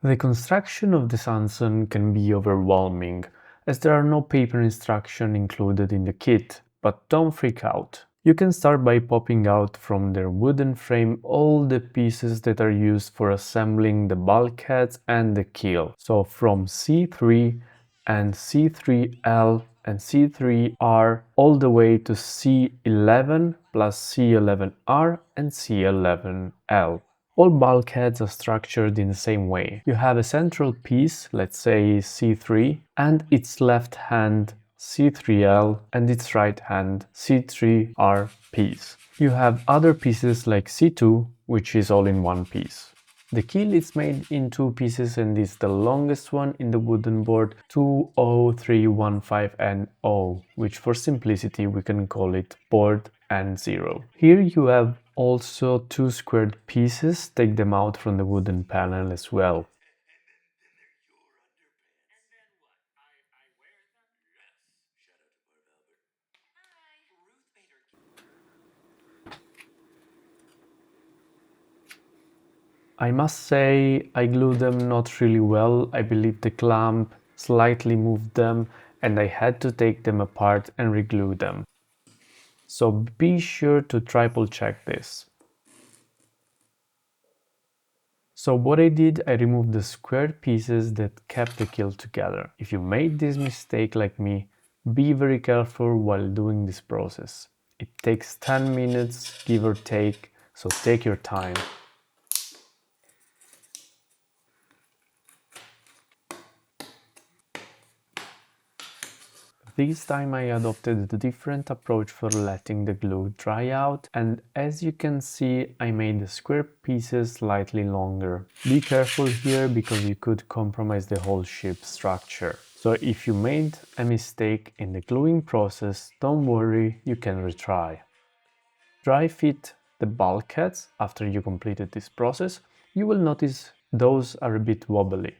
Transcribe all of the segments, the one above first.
The construction of the Sanson can be overwhelming, as there are no paper instructions included in the kit, but don't freak out. You can start by popping out from their wooden frame all the pieces that are used for assembling the bulkheads and the keel. So from C3 and C3L and C3R all the way to C11 plus C11R and C11L. All bulkheads are structured in the same way. You have a central piece, let's say C3, and its left hand C3L and its right hand C3R piece. You have other pieces like C2, which is all in one piece. The keel is made in two pieces and is the longest one in the wooden board 20315N0, which for simplicity we can call it board N0. Here you have also two squared pieces, take them out from the wooden panel as well. I must say I glued them not really well. I believe the clamp slightly moved them and I had to take them apart and reglue them. So be sure to triple check this. So what I did, I removed the squared pieces that kept the keel together. If you made this mistake like me, be very careful while doing this process. It takes 10 minutes, give or take, so take your time. This time I adopted a different approach for letting the glue dry out, and as you can see I made the square pieces slightly longer. Be careful here because you could compromise the whole ship structure. So if you made a mistake in the gluing process, don't worry, you can retry. Dry fit the bulkheads after you completed this process. You will notice those are a bit wobbly.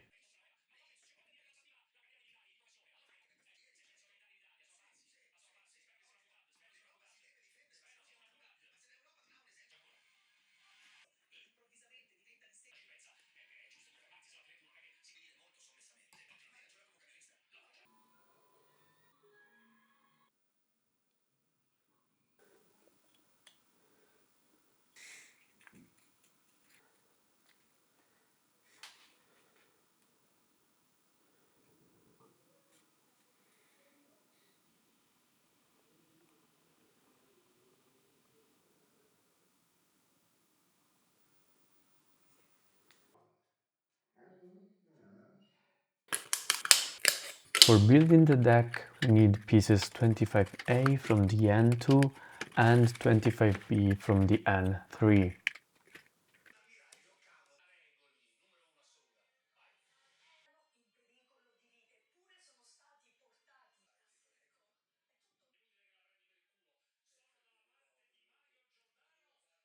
For building the deck, we need pieces 25A from the N2 and 25B from the N3.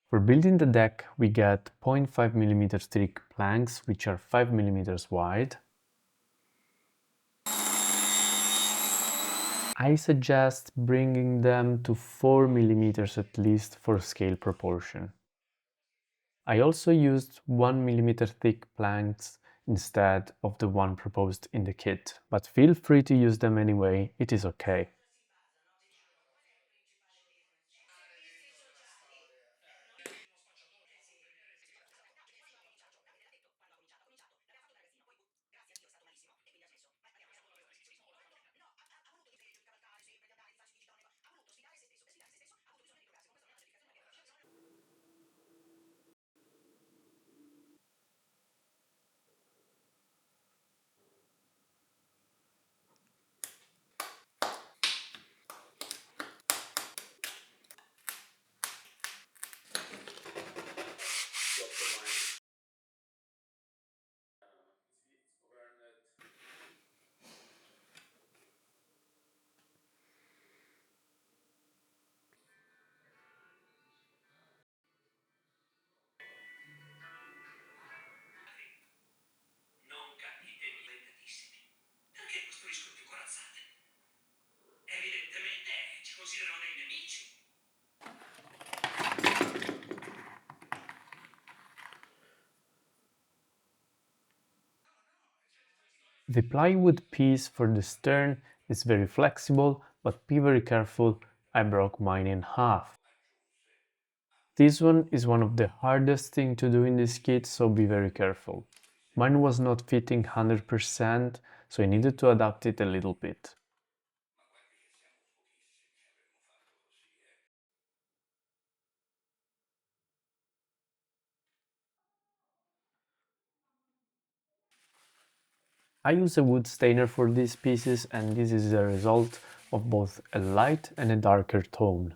For building the deck, we get 0.5mm thick planks, which are 5mm wide. I suggest bringing them to 4mm at least for scale proportion. I also used 1mm thick planks instead of the one proposed in the kit, but feel free to use them anyway, it is okay. The plywood piece for the stern is very flexible, but be very careful, I broke mine in half. This one is one of the hardest thing to do in this kit, so be very careful. Mine was not fitting 100%, so I needed to adapt it a little bit. I use a wood stainer for these pieces, and this is the result of both a light and a darker tone.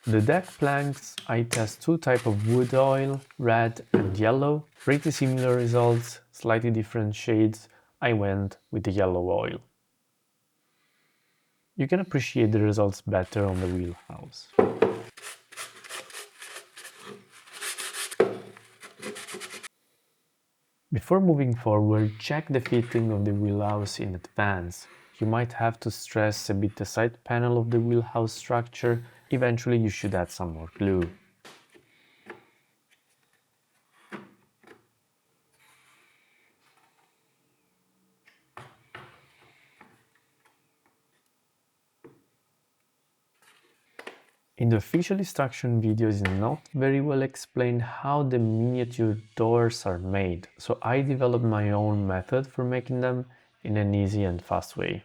The deck planks, I test two types of wood oil, red and yellow. Pretty similar results, slightly different shades. I went with the yellow oil. You can appreciate the results better on the Wheelhouse. Before moving forward, check the fitting of the Wheelhouse in advance. You might have to stress a bit the side panel of the Wheelhouse structure. Eventually you should add some more glue. In the official instruction video it is not very well explained how the miniature doors are made, so I developed my own method for making them in an easy and fast way.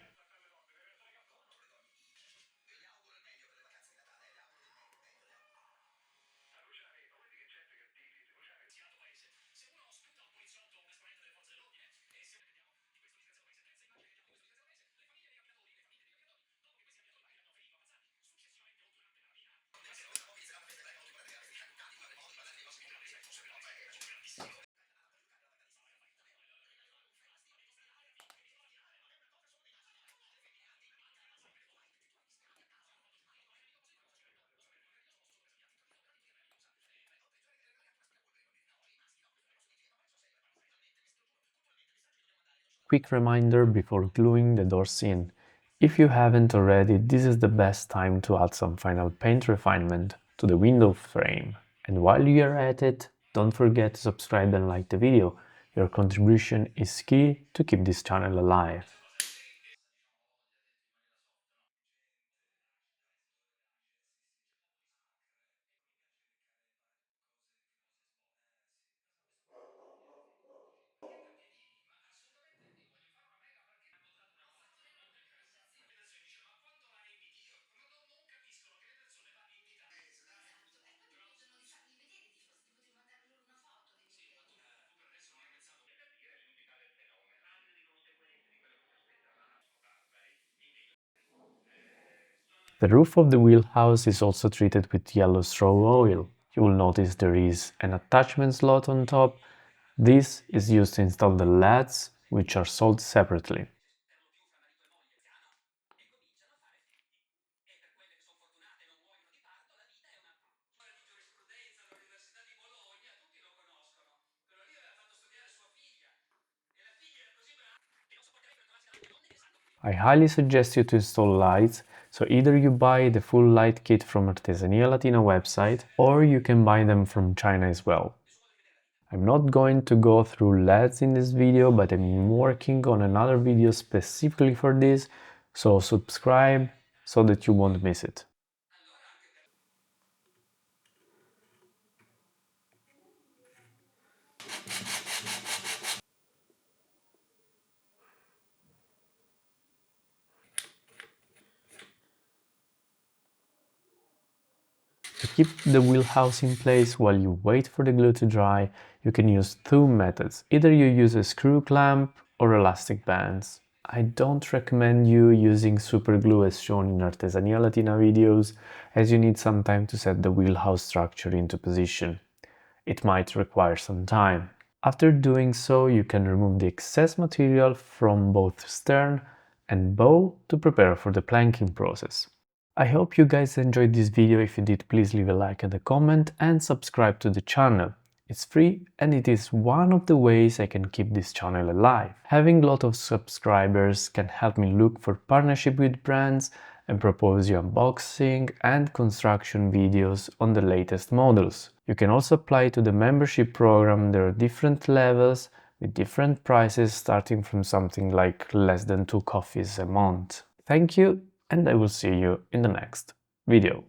Quick reminder before gluing the doors in. If you haven't already, this is the best time to add some final paint refinement to the window frame. And while you're at it, don't forget to subscribe and like the video. Your contribution is key to keep this channel alive. The roof of the wheelhouse is also treated with yellow straw oil. You will notice there is an attachment slot on top. This is used to install the LEDs, which are sold separately. I highly suggest you to install lights, so either you buy the full light kit from Artesania Latina website or you can buy them from China as well. I'm not going to go through LEDs in this video, but I'm working on another video specifically for this, so subscribe so that you won't miss it. keep the wheelhouse in place while you wait for the glue to dry, you can use two methods. Either you use a screw clamp or elastic bands. I don't recommend you using super glue as shown in Artesania Latina videos, as you need some time to set the wheelhouse structure into position. It might require some time. After doing so, you can remove the excess material from both stern and bow to prepare for the planking process. I hope you guys enjoyed this video. If you did, please leave a like and a comment and subscribe to the channel. It's free and it is one of the ways I can keep this channel alive. Having a lot of subscribers can help me look for partnership with brands and propose you unboxing and construction videos on the latest models. You can also apply to the membership program. There are different levels with different prices starting from something like less than 2 coffees a month. Thank you, and I will see you in the next video.